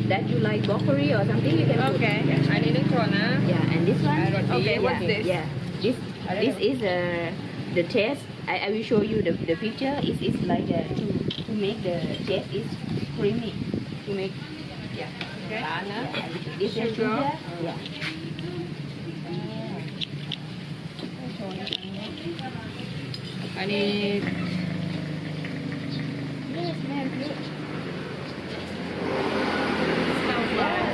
that you like broccoli or something, you can put. Okay. I need a corner. Yeah, and this one. Okay, yeah, what's this? Yeah, this is the taste. I will show you the picture. It's like to make the taste is creamy. To make Okay. this is sugar. Yeah. I need. Yes, ma'am. Smells like.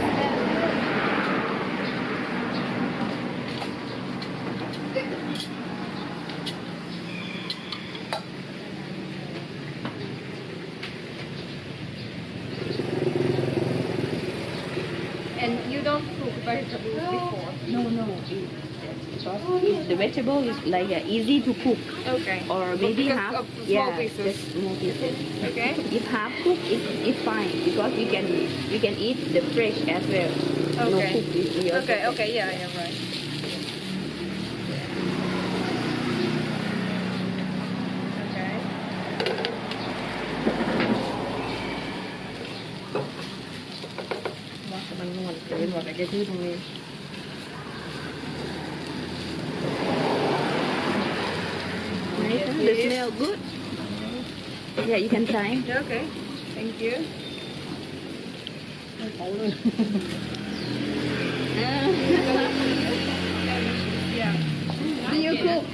And you don't cook vegetables before? No. The vegetable is like easy to cook. Okay. Or maybe because half. of the small pieces. Just small pieces. Okay. If half cook, it's fine because we can eat the fresh as well. No Okay. cook is Okay. Yeah, right. Okay. ว่ามันนวลเกินว่าจะที่ตรงนี้ Nice, huh? The smell good. Yeah, you can try. Okay. Thank you. Yeah. Do you cook?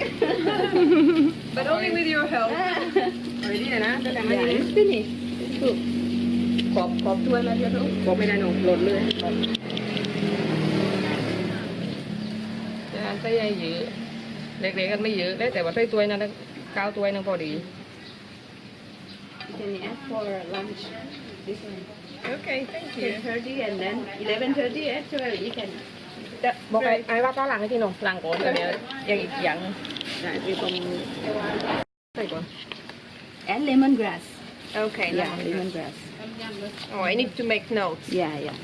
But only with your help. Already นะแต่ไม่ Yeah, ได้ it's finished. It's cook. ขอบถ้วยมาเยอะลูก บอกไม่ได้หนูโหลดเลยจานใส่ใหญ่เยอะเล็กๆกันไม่เยอะได้แต่ว่าใส่ถ้วยนั้นก้าวถ้วยนึงพอดี You can ask for lunch. This one. Okay, thank you. 10:30 and then 11:30 as well. You can. บอกไอ้ว่าก้าวหลังให้ที่หนูหลังก่อนเดี๋ยวยังอีกอย่างนึง Right, we can ใส่ก่อน add lemongrass. Okay, Yeah, lemongrass. Oh, I need to make notes. Yeah. เดี๋ยว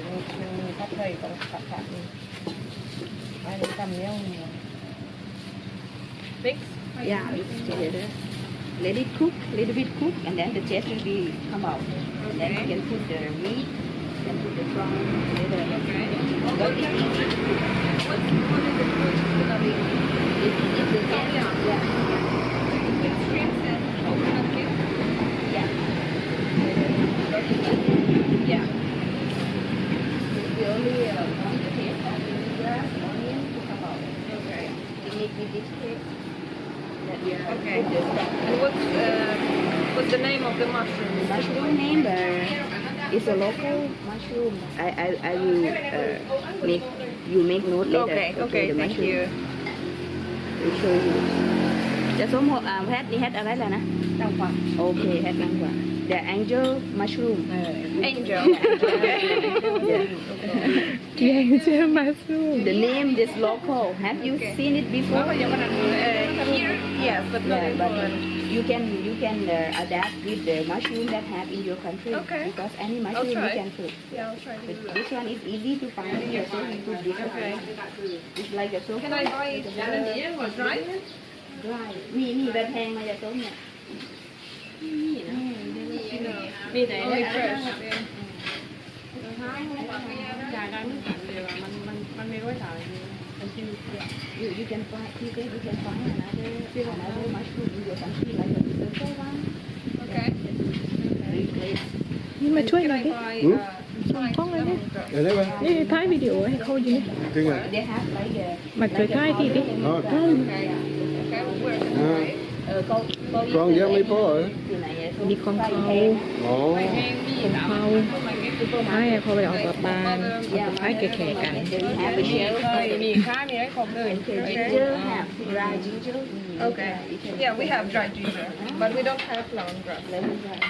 มีผัดไทยต้องผัดนี่ไอ้นี่ทำเนี้ยmix Yeah, it's together. Let it cook, little bit cook, and then the taste will be come out. Then you can put the meat, you can put the prawn together. Okay. But it is What is it gonna be? it's the taste. Yeah. With shrimps and coconut milk? Yeah. Yeah. We only want the taste of the grass, onion to come out. Okay. To make with this taste. That we are Okay. put the stuff. And what's the name of the mushroom? The mushroom name is a local mushroom. I will make note later. Okay, the thank mushroom. you. Will show you. จะส้มหัวแพทนี่แฮทอะไรล่ะนะ Thank you. โอเคแฮทนั่งกว่า The angel mushroom. Angel. The angel mushroom. The name is local. Have you seen it before? Here, yes, but not Yeah, in but Poland. you can adapt with the mushroom that have in your country. Okay. Because any mushroom try. you can cook. Yeah, I'll try to But do that. this one is easy to find here, so you put this Okay. one. It's like a soap. Can I buy it dry? Dry. มีแบบแพงมาจากต้มเนี่ยนี่นะ มีแต่ only fresh. จ่ายได้ไม่สั่นเลยว่ะมันไม่ร้อยจ่ายเลย You can find another mushroom in your country like a circle one. Okay. Replace. นี่มาช่วยห Can น่อย I ดิ buy Xong con rồi lemongrass? Ở đấy mà. นี่ท้ายวิดีโอให้เขาอยู่นี่ Thế à? They have like a มาช่วยท้ายทีดิ Đó. Okay. Okay, where can I buy it? Con với mấy bố ở. มีของเขา Ồ. ของเขาให้เขาไปออกกับบ้านเอาไปให้แก่ๆกัน They have a shell. มีค่ามีให้ครบเลย Ginger have dry ginger. Okay. Yeah, we have dry ginger, but we don't have lemongrass. Lemongrass.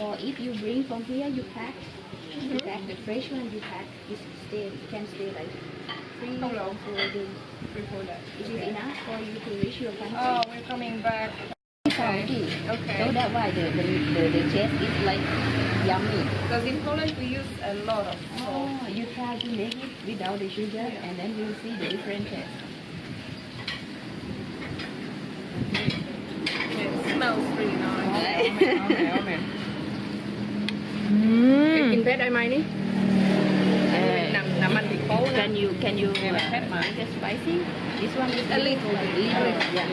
Or if you bring from here, you pack. You pack the fresh one. You pack. It can stay like 3 How long? or 4 days. Before that. Is it enough for you to reach your country? Oh, we're coming back. Salty. Okay. So that's why the taste is like yummy. Because in Poland we use a lot of salt. Oh, you try to make it without the sugar, and then you'll see the different taste. เอาแม่ อืม กินเพชรได้ไหมนี่น้ำมันพริกเผานะ Can you Yeah, but pepper. make it spicy? This one is A little bit. Yeah.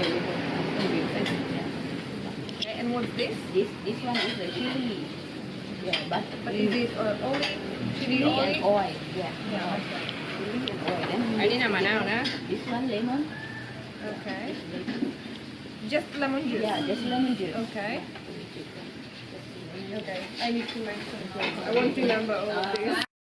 Okay, and what's this? This one is a chili. Yeah, but But is it olive? Chili chili and oil? oil. Yeah. Yeah, okay. Chili and oil. Then อันนี้น้ำมะนาวนะ this one lemon. Okay. Just lemon juice? Yeah, just lemon juice. Okay. Okay. I need to make some. I want to remember all of this.